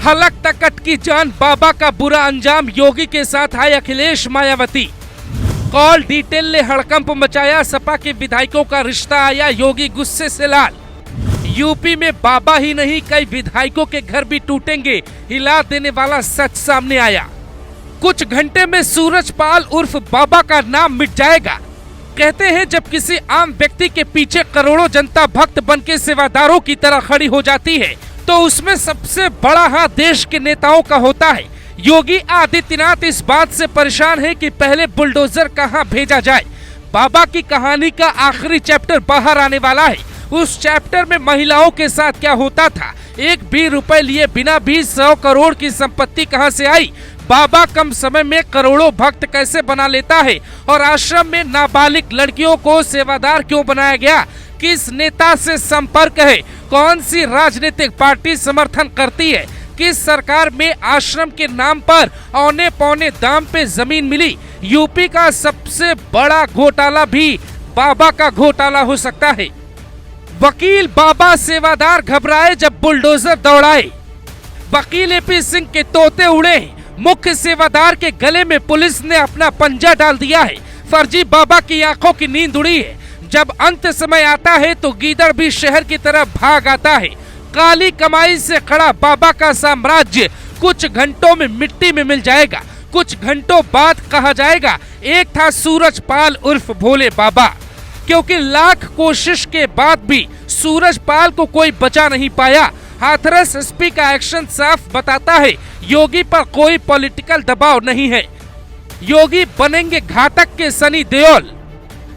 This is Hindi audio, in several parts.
हलक तक अटकी जान, बाबा का बुरा अंजाम, योगी के साथ आए अखिलेश मायावती। कॉल डिटेल ने हड़कंप मचाया, सपा के विधायकों का रिश्ता आया, योगी गुस्से से लाल। यूपी में बाबा ही नहीं कई विधायकों के घर भी टूटेंगे, हिला देने वाला सच सामने आया। कुछ घंटे में सूरजपाल उर्फ बाबा का नाम मिट जाएगा। कहते हैं जब किसी आम व्यक्ति के पीछे करोड़ों जनता भक्त बनके सेवादारों की तरह खड़ी हो जाती है तो उसमें सबसे बड़ा हाथ देश के नेताओं का होता है। योगी आदित्यनाथ इस बात से परेशान है कि पहले बुलडोजर कहां भेजा जाए। बाबा की कहानी का आखिरी चैप्टर बाहर आने वाला है। उस चैप्टर में महिलाओं के साथ क्या होता था, एक भी रुपए लिए बिना भी 100 करोड़ की संपत्ति कहां से आई, बाबा कम समय में करोड़ों भक्त कैसे बना लेता है और आश्रम में नाबालिग लड़कियों को सेवादार क्यों बनाया गया, किस नेता से संपर्क है, कौन सी राजनीतिक पार्टी समर्थन करती है, किस सरकार में आश्रम के नाम पर औने पौने दाम पे जमीन मिली। यूपी का सबसे बड़ा घोटाला भी बाबा का घोटाला हो सकता है। वकील बाबा सेवादार घबराए जब बुलडोजर दौड़ाए। वकील एपी सिंह के तोते उड़े। मुख्य सेवादार के गले में पुलिस ने अपना पंजा डाल दिया है। फर्जी बाबा की आंखों की नींद उड़ी है। जब अंत समय आता है तो गीदड़ भी शहर की तरफ भाग आता है। काली कमाई से खड़ा बाबा का साम्राज्य कुछ घंटों में मिट्टी में मिल जाएगा। कुछ घंटों बाद कहा जाएगा एक था सूरजपाल उर्फ भोले बाबा, क्योंकि लाख कोशिश के बाद भी सूरजपाल को कोई बचा नहीं पाया। हाथरस एसपी का एक्शन साफ बताता है योगी पर कोई पॉलिटिकल दबाव नहीं है। योगी बनेंगे घातक के सनी देओल।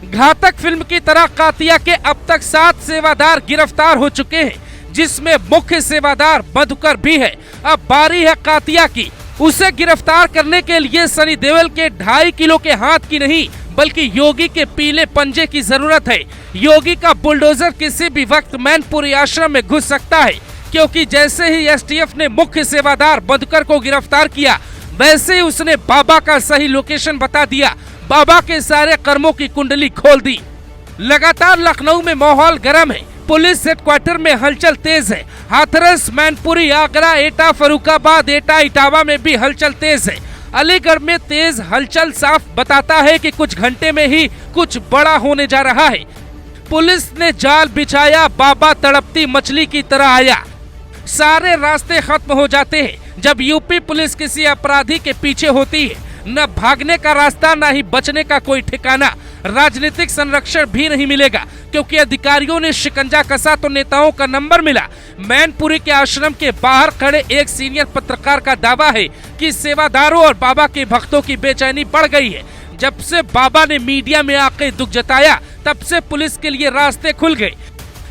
घातक फिल्म की तरह कातिया के अब तक 7 सेवादार गिरफ्तार हो चुके हैं, जिसमें मुख्य सेवादार मधुकर भी है। अब बारी है कातिया की। उसे गिरफ्तार करने के लिए सनी देओल के 2.5 किलो के हाथ की नहीं बल्कि योगी के पीले पंजे की जरूरत है। योगी का बुलडोजर किसी भी वक्त मैनपुरी आश्रम में घुस सकता है, क्योंकि जैसे ही एसटीएफ ने मुख्य सेवादार मधुकर को गिरफ्तार किया वैसे ही उसने बाबा का सही लोकेशन बता दिया। बाबा के सारे कर्मों की कुंडली खोल दी। लगातार लखनऊ में माहौल गर्म है। पुलिस हेडक्वार्टर में हलचल तेज है। हाथरस, मैनपुरी, आगरा, एटा, फरुखाबाद, एटा, इटावा में भी हलचल तेज है। अलीगढ़ में तेज हलचल साफ बताता है कि कुछ घंटे में ही कुछ बड़ा होने जा रहा है। पुलिस ने जाल बिछाया, बाबा तड़पती मछली की तरह आया। सारे रास्ते खत्म हो जाते हैं जब यूपी पुलिस किसी अपराधी के पीछे होती है। न भागने का रास्ता, न ही बचने का कोई ठिकाना। राजनीतिक संरक्षण भी नहीं मिलेगा, क्योंकि अधिकारियों ने शिकंजा कसा तो नेताओं का नंबर मिला। मैनपुरी के आश्रम के बाहर खड़े एक सीनियर पत्रकार का दावा है कि सेवादारों और बाबा के भक्तों की बेचैनी बढ़ गई है। जब से बाबा ने मीडिया में आके दुख जताया तब से पुलिस के लिए रास्ते खुल गए।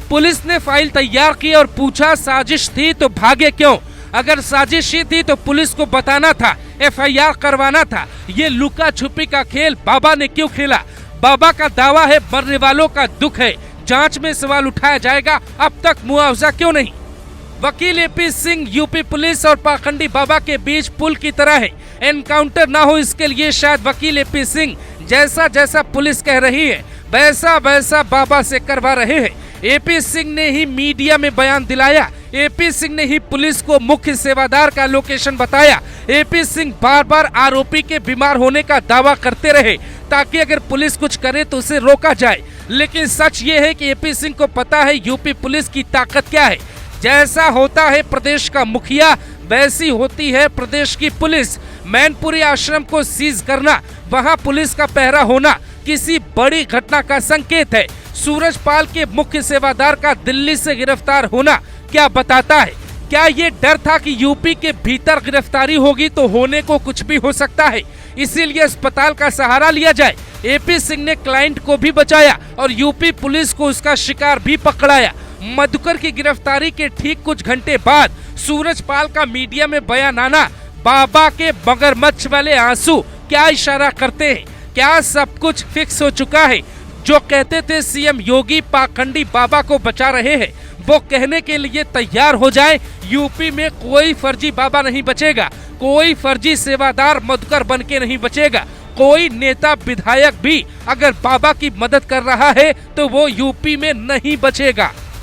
पुलिस ने फाइल तैयार की और पूछा साजिश थी तो भागे क्यों? अगर साजिश ही थी तो पुलिस को बताना था, एफआईआर करवाना था। ये लुका छुपी का खेल बाबा ने क्यों खेला? बाबा का दावा है मरने वालों का दुख है, जांच में सवाल उठाया जाएगा, अब तक मुआवजा क्यों नहीं? वकील एपी सिंह यूपी पुलिस और पाखंडी बाबा के बीच पुल की तरह है। एनकाउंटर ना हो इसके लिए शायद वकील एपी सिंह जैसा जैसा पुलिस कह रही है वैसा वैसा बाबा से करवा रहे हैं। एपी सिंह ने ही मीडिया में बयान दिलाया। एपी सिंह ने ही पुलिस को मुख्य सेवादार का लोकेशन बताया। एपी सिंह बार बार आरोपी के बीमार होने का दावा करते रहे ताकि अगर पुलिस कुछ करे तो उसे रोका जाए। लेकिन सच ये है कि एपी सिंह को पता है यूपी पुलिस की ताकत क्या है। जैसा होता है प्रदेश का मुखिया वैसी होती है प्रदेश की पुलिस। मैनपुरी आश्रम को सीज करना, वहां पुलिस का पहरा होना किसी बड़ी घटना का संकेत है। सूरजपाल के मुख्य सेवादार का दिल्ली से गिरफ्तार होना क्या बताता है? क्या ये डर था कि यूपी के भीतर गिरफ्तारी होगी तो होने को कुछ भी हो सकता है, इसीलिए अस्पताल का सहारा लिया जाए? एपी सिंह ने क्लाइंट को भी बचाया और यूपी पुलिस को उसका शिकार भी पकड़ाया। मधुकर की गिरफ्तारी के ठीक कुछ घंटे बाद सूरजपाल का मीडिया में बयान आना, बाबा के मगरमच्छ वाले आंसू क्या इशारा करते हैं? क्या सब कुछ फिक्स हो चुका है? जो कहते थे सीएम योगी पाखंडी बाबा को बचा रहे हैं, वो कहने के लिए तैयार हो जाए यूपी में कोई फर्जी बाबा नहीं बचेगा, कोई फर्जी सेवादार मधुकर बनके नहीं बचेगा। कोई नेता विधायक भी अगर बाबा की मदद कर रहा है तो वो यूपी में नहीं बचेगा।